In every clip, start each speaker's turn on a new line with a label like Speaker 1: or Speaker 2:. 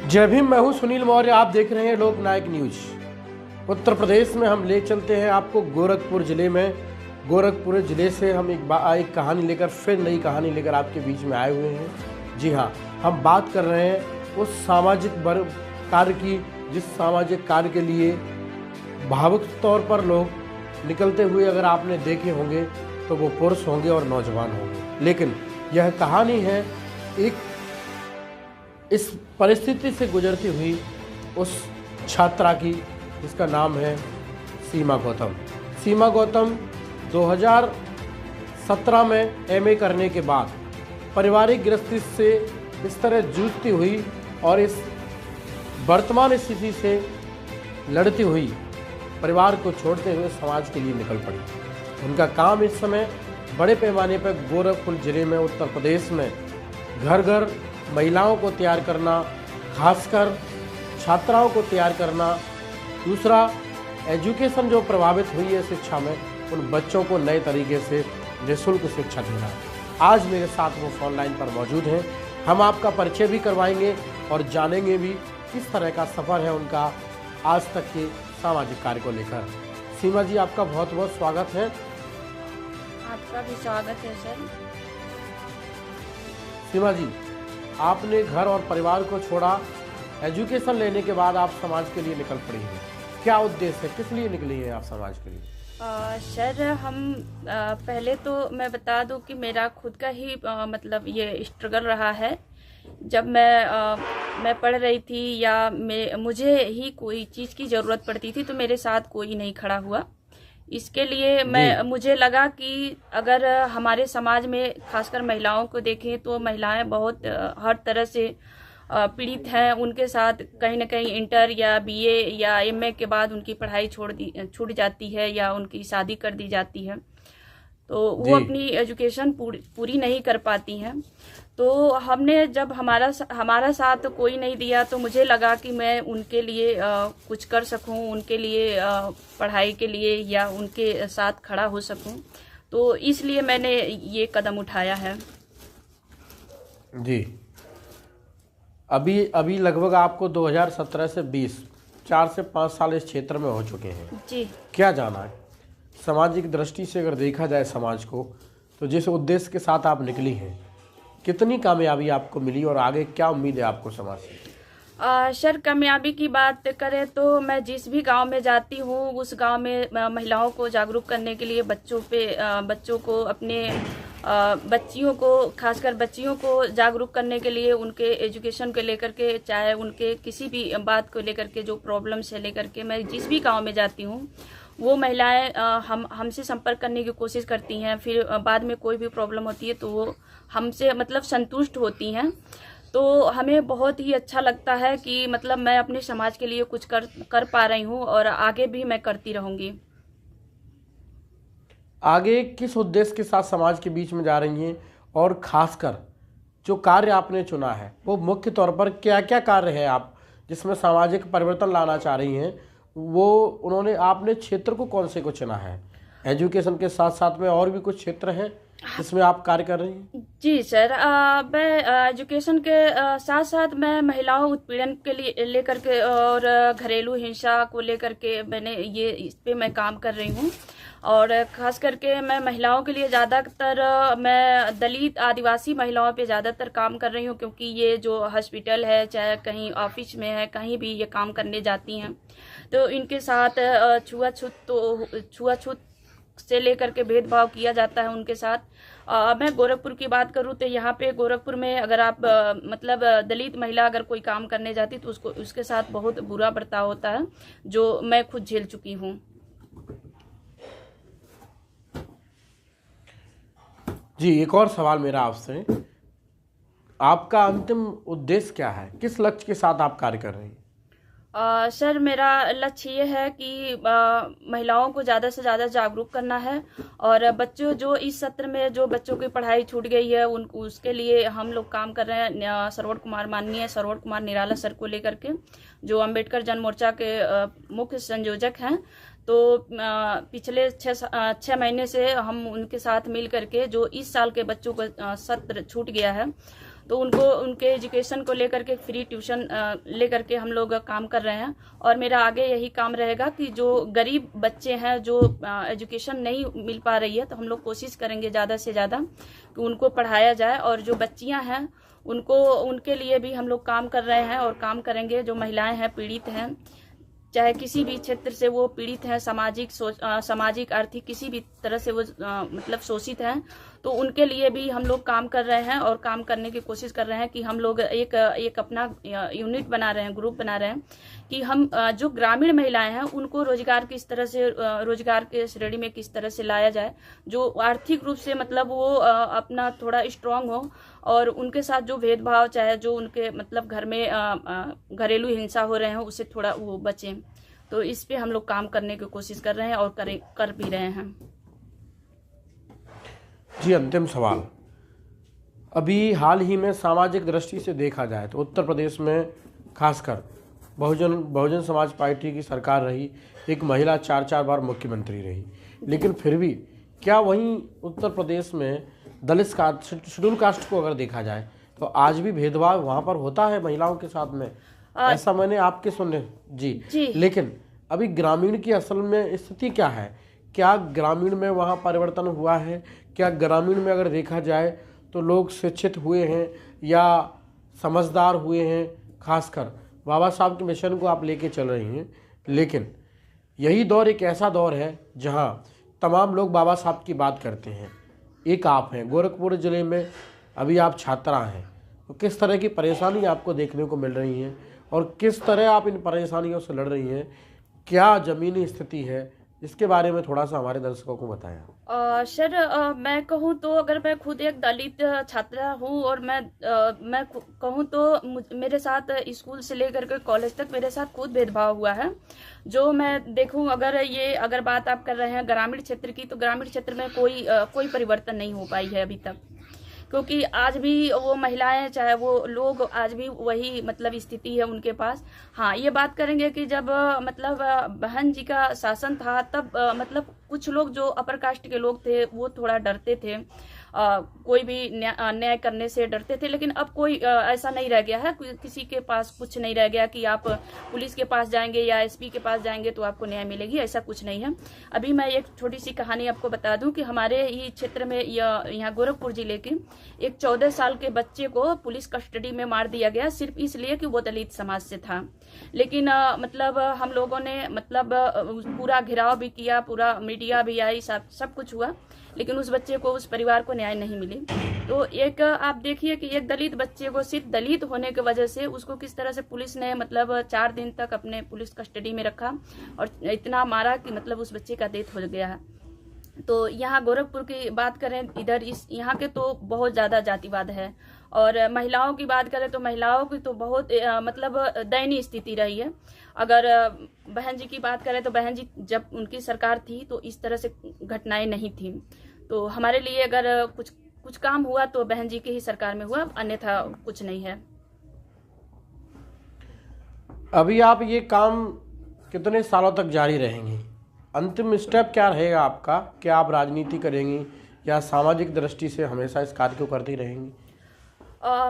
Speaker 1: जय भीम। मैं हूं सुनील मौर्य। आप देख रहे हैं लोकनायक न्यूज। उत्तर प्रदेश में हम ले चलते हैं आपको गोरखपुर जिले में। गोरखपुर जिले से हम एक कहानी लेकर, फिर नई कहानी लेकर आपके बीच में आए हुए हैं। जी हाँ, हम बात कर रहे हैं उस सामाजिक वर्ग कार्य की, जिस सामाजिक कार्य के लिए भावुक तौर पर लोग निकलते हुए अगर आपने देखे होंगे तो वो पुरुष होंगे और नौजवान होंगे। लेकिन यह कहानी है एक इस परिस्थिति से गुजरती हुई उस छात्रा की, जिसका नाम है सीमा गौतम। सीमा गौतम 2017 में एमए करने के बाद पारिवारिक गृहस्थी से इस तरह जूझती हुई और इस वर्तमान स्थिति से लड़ती हुई परिवार को छोड़ते हुए समाज के लिए निकल पड़ी। उनका काम इस समय बड़े पैमाने पर गोरखपुर जिले में, उत्तर प्रदेश में घर घर महिलाओं को तैयार करना, खासकर छात्राओं को तैयार करना। दूसरा, एजुकेशन जो प्रभावित हुई है शिक्षा में, उन बच्चों को नए तरीके से निःशुल्क शिक्षा देना। आज मेरे साथ वो फोन लाइन पर मौजूद हैं। हम आपका परिचय भी करवाएंगे और जानेंगे भी किस तरह का सफ़र है उनका आज तक के सामाजिक कार्य को लेकर। सीमा जी, आपका बहुत बहुत स्वागत है।
Speaker 2: आपका भी स्वागत है सर।
Speaker 1: सीमा जी, आपने घर और परिवार को छोड़ा, एजुकेशन लेने के बाद आप समाज के लिए निकल पड़ी हैं। क्या उद्देश्य है, किस लिए निकली हैं आप समाज के लिए?
Speaker 2: सर, हम पहले तो मैं बता दूं कि मेरा खुद का ही मतलब ये स्ट्रगल रहा है। जब मैं पढ़ रही थी या मुझे ही कोई चीज़ की ज़रूरत पड़ती थी तो मेरे साथ कोई नहीं खड़ा हुआ। इसके लिए मुझे लगा कि अगर हमारे समाज में खासकर महिलाओं को देखें तो महिलाएं बहुत हर तरह से पीड़ित हैं। उनके साथ कहीं ना कहीं इंटर या बीए या एमए के बाद उनकी पढ़ाई छूट जाती है या उनकी शादी कर दी जाती है, तो वो अपनी एजुकेशन पूरी नहीं कर पाती हैं। तो हमने जब हमारा साथ कोई नहीं दिया तो मुझे लगा कि मैं उनके लिए कुछ कर सकूं, उनके लिए पढ़ाई के लिए या उनके साथ खड़ा हो सकूं। तो इसलिए मैंने ये कदम उठाया है।
Speaker 1: जी, अभी लगभग आपको 2017 से 20 4 से 5 साल इस क्षेत्र में हो चुके हैं।
Speaker 2: जी,
Speaker 1: क्या जाना है सामाजिक दृष्टि से, अगर देखा जाए समाज को, तो जिस उद्देश्य के साथ आप निकली हैं, कितनी कामयाबी आपको मिली और आगे क्या उम्मीद है आपको समाज से?
Speaker 2: सर, कामयाबी की बात करें तो मैं जिस भी गांव में जाती हूँ उस गांव में महिलाओं को जागरूक करने के लिए बच्चों को अपने बच्चियों को, खासकर बच्चियों को जागरूक करने के लिए उनके एजुकेशन को लेकर के, चाहे उनके किसी भी बात को लेकर के, जो प्रॉब्लम से लेकर के, मैं जिस भी गांव में जाती हूँ वो महिलाएं हमसे संपर्क करने की कोशिश करती हैं। फिर बाद में कोई भी प्रॉब्लम होती है तो वो हमसे मतलब संतुष्ट होती हैं। तो हमें बहुत ही अच्छा लगता है कि मतलब मैं अपने समाज के लिए कुछ कर पा रही हूँ और आगे भी मैं करती रहूँगी।
Speaker 1: आगे किस उद्देश्य के साथ समाज के बीच में जा रही हैं, और खासकर जो कार्य आपने चुना है वो मुख्य तौर पर क्या क्या कार्य है आप जिसमें सामाजिक परिवर्तन लाना चाह रही हैं? वो आपने क्षेत्र को कौन से को चुना है? एजुकेशन के साथ साथ में और भी कुछ क्षेत्र हैं जिसमें आप कार्य कर रही हैं?
Speaker 2: जी सर, मैं एजुकेशन के साथ साथ मैं महिलाओं उत्पीड़न के लिए लेकर के और घरेलू हिंसा को लेकर के इस पे मैं काम कर रही हूँ। और खास करके मैं महिलाओं के लिए ज़्यादातर मैं दलित आदिवासी महिलाओं पे ज़्यादातर काम कर रही हूँ, क्योंकि ये जो हॉस्पिटल है, चाहे कहीं ऑफिस में है, कहीं भी ये काम करने जाती हैं तो इनके साथ छुआछूत से लेकर के भेदभाव किया जाता है उनके साथ। मैं गोरखपुर की बात करूं तो यहाँ पे गोरखपुर में अगर आप मतलब दलित महिला अगर कोई काम करने जाती तो उसके साथ बहुत बुरा बर्ताव होता है, जो मैं खुद झेल चुकी हूँ।
Speaker 1: जी, एक और सवाल मेरा आपसे, आपका अंतिम उद्देश्य क्या है? किस लक्ष्य के साथ आप कार्य कर रही हैं?
Speaker 2: सर, मेरा लक्ष्य ये है कि महिलाओं को ज़्यादा से ज़्यादा जागरूक करना है और बच्चों जो इस सत्र में जो बच्चों की पढ़ाई छूट गई है उसके लिए हम लोग काम कर रहे हैं। माननीय सरवण कुमार निराला सर को लेकर के, जो अम्बेडकर जन मोर्चा के मुख्य संयोजक हैं। तो पिछले 6 महीने से हम उनके साथ मिल करके जो इस साल के बच्चों का सत्र छूट गया है तो उनको उनके एजुकेशन को लेकर के फ्री ट्यूशन लेकर के हम लोग काम कर रहे हैं। और मेरा आगे यही काम रहेगा कि जो गरीब बच्चे हैं, जो एजुकेशन नहीं मिल पा रही है, तो हम लोग कोशिश करेंगे ज़्यादा से ज़्यादा कि उनको पढ़ाया जाए। और जो बच्चियां हैं उनके लिए भी हम लोग काम कर रहे हैं और काम करेंगे। जो महिलाएं हैं, पीड़ित हैं, चाहे किसी भी क्षेत्र से वो पीड़ित हैं, सामाजिक आर्थिक किसी भी तरह से वो मतलब शोषित हैं, तो उनके लिए भी हम लोग काम कर रहे हैं और काम करने की कोशिश कर रहे हैं कि हम लोग एक अपना यूनिट बना रहे हैं, ग्रुप बना रहे हैं कि हम जो ग्रामीण महिलाएं हैं उनको रोजगार किस तरह से, रोजगार के श्रेणी में किस तरह से लाया जाए, जो आर्थिक रूप से मतलब वो अपना थोड़ा स्ट्रांग हो, और उनके साथ जो भेदभाव, चाहे जो उनके मतलब घर में घरेलू हिंसा हो रहे हैं, उससे थोड़ा वो बचें। तो इस पे हम लोग काम करने की कोशिश कर रहे हैं और कर भी रहे हैं।
Speaker 1: जी, अंतिम सवाल, अभी हाल ही में सामाजिक दृष्टि से देखा जाए तो उत्तर प्रदेश में खासकर बहुजन समाज पार्टी की सरकार रही, एक महिला 4 बार मुख्यमंत्री रही, लेकिन फिर भी क्या वहीं उत्तर प्रदेश में दलित कास्ट, शेड्यूल कास्ट को अगर देखा जाए तो आज भी भेदभाव वहाँ पर होता है महिलाओं के साथ में? ऐसा मैंने आपके सुने जी। लेकिन अभी ग्रामीण की असल में स्थिति क्या है? क्या ग्रामीण में वहाँ परिवर्तन हुआ है? क्या ग्रामीण में अगर देखा जाए तो लोग शिक्षित हुए हैं या समझदार हुए हैं? खासकर बाबा साहब के मिशन को आप लेके चल रही हैं, लेकिन यही दौर एक ऐसा दौर है जहाँ तमाम लोग बाबा साहब की बात करते हैं। एक आप हैं, गोरखपुर ज़िले में अभी आप छात्रा हैं, तो किस तरह की परेशानी आपको देखने को मिल रही हैं और किस तरह आप इन परेशानियों से लड़ रही हैं? क्या ज़मीनी स्थिति है, इसके बारे में थोड़ा सा हमारे दर्शकों को बताएं।
Speaker 2: सर, मैं कहूँ तो अगर मैं खुद एक दलित छात्रा हूँ और मैं कहूँ तो मेरे साथ स्कूल से लेकर के कॉलेज तक मेरे साथ खुद भेदभाव हुआ है। जो मैं देखूँ, अगर बात आप कर रहे हैं ग्रामीण क्षेत्र की, तो ग्रामीण क्षेत्र में कोई परिवर्तन नहीं हो पाई है अभी तक, क्योंकि आज भी वो महिलाएं, चाहे वो लोग, आज भी वही मतलब स्थिति है उनके पास। हाँ, ये बात करेंगे कि जब मतलब बहन जी का शासन था, तब मतलब कुछ लोग जो अपर कास्ट के लोग थे वो थोड़ा डरते थे, कोई भी न्याय करने से डरते थे। लेकिन अब कोई ऐसा नहीं रह गया है, किसी के पास कुछ नहीं रह गया कि आप पुलिस के पास जाएंगे या एसपी के पास जाएंगे तो आपको न्याय मिलेगी, ऐसा कुछ नहीं है। अभी मैं एक छोटी सी कहानी आपको बता दूं कि हमारे ही क्षेत्र में, यहाँ गोरखपुर जिले के एक 14 साल के बच्चे को पुलिस कस्टडी में मार दिया गया, सिर्फ इसलिए कि वो दलित समाज से था। लेकिन मतलब हम लोगों ने मतलब पूरा घेराव भी किया, पूरा मीडिया भी आई, सब कुछ हुआ, लेकिन उस बच्चे को, उस परिवार को न्याय नहीं मिली। तो एक आप देखिए कि एक दलित बच्चे को सिर्फ दलित होने की वजह से उसको किस तरह से पुलिस ने मतलब 4 दिन तक अपने पुलिस कस्टडी में रखा और इतना मारा कि मतलब उस बच्चे का डेथ हो गया है। तो यहाँ गोरखपुर की बात करें, इधर यहाँ के तो बहुत ज़्यादा जातिवाद है। और महिलाओं की बात करें तो महिलाओं की तो बहुत मतलब दयनीय स्थिति रही है। अगर बहन जी की बात करें तो बहन जी जब उनकी सरकार थी तो इस तरह से घटनाएं नहीं थी। तो हमारे लिए अगर कुछ काम हुआ तो बहन जी की ही सरकार में हुआ, अन्यथा कुछ नहीं है।
Speaker 1: अभी आप ये काम कितने सालों तक जारी रहेंगी? अंतिम स्टेप क्या रहेगा आपका? क्या आप राजनीति करेंगी या सामाजिक दृष्टि से हमेशा इस कार्य को करती रहेंगी?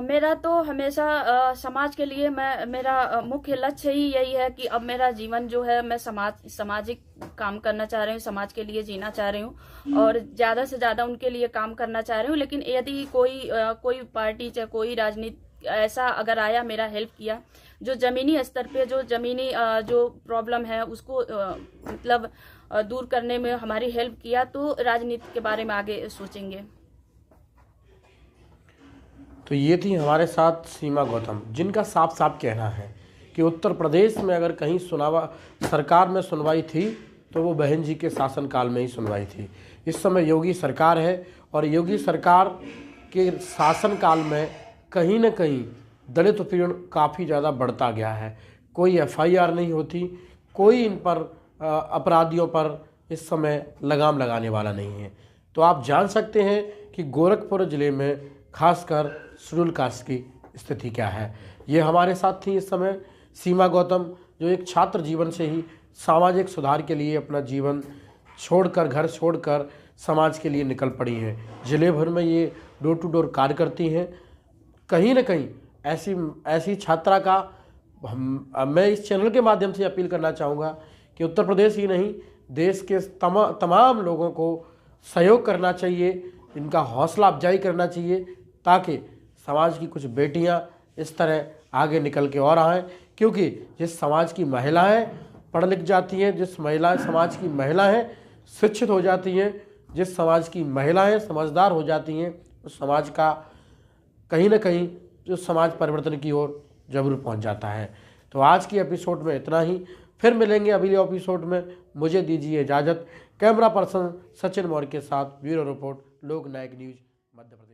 Speaker 2: मेरा तो हमेशा समाज के लिए मेरा मुख्य लक्ष्य ही यही है कि अब मेरा जीवन जो है, मैं सामाजिक काम करना चाह रही हूँ, समाज के लिए जीना चाह रही हूँ और ज़्यादा से ज़्यादा उनके लिए काम करना चाह रही हूँ। लेकिन यदि कोई पार्टी चाहे कोई राजनीति ऐसा अगर आया, मेरा हेल्प किया, जो ज़मीनी स्तर पे जो प्रॉब्लम है उसको मतलब दूर करने में हमारी हेल्प किया, तो राजनीति के बारे में आगे सोचेंगे।
Speaker 1: तो ये थी हमारे साथ सीमा गौतम, जिनका साफ साफ कहना है कि उत्तर प्रदेश में अगर कहीं सरकार में सुनवाई थी तो वो बहन जी के शासनकाल में ही सुनवाई थी। इस समय योगी सरकार है और योगी सरकार के शासनकाल में कहीं न कहीं दलित उत्पीड़न काफ़ी ज़्यादा बढ़ता गया है। कोई FIR नहीं होती, कोई इन पर अपराधियों पर इस समय लगाम लगाने वाला नहीं है। तो आप जान सकते हैं कि गोरखपुर ज़िले में खासकर शेड्यूल कास्ट की स्थिति क्या है। ये हमारे साथ थी इस समय सीमा गौतम, जो एक छात्र जीवन से ही सामाजिक सुधार के लिए अपना जीवन छोड़कर, घर छोड़कर समाज के लिए निकल पड़ी हैं। ज़िले भर में ये डोर टू डोर कार्य करती हैं कहीं ना कहीं ऐसी ऐसी छात्रा का मैं इस चैनल के माध्यम से अपील करना चाहूँगा कि उत्तर प्रदेश ही नहीं, देश के तमाम लोगों को सहयोग करना चाहिए, इनका हौसला अफजाई करना चाहिए, ताकि समाज की कुछ बेटियां इस तरह आगे निकल के और आएँ। क्योंकि जिस समाज की महिलाएं पढ़ लिख जाती हैं, जिस समाज की महिलाएं शिक्षित हो जाती हैं, जिस समाज की महिलाएं समझदार हो जाती हैं, उस समाज का कहीं ना कहीं जो समाज परिवर्तन की ओर जरूर पहुंच जाता है। तो आज की एपिसोड में इतना ही, फिर मिलेंगे अगले एपिसोड में। मुझे दीजिए इजाज़त। कैमरा पर्सन सचिन मौर्य के साथ ब्यूरो रिपोर्ट, लोक नायक न्यूज़, मध्य प्रदेश।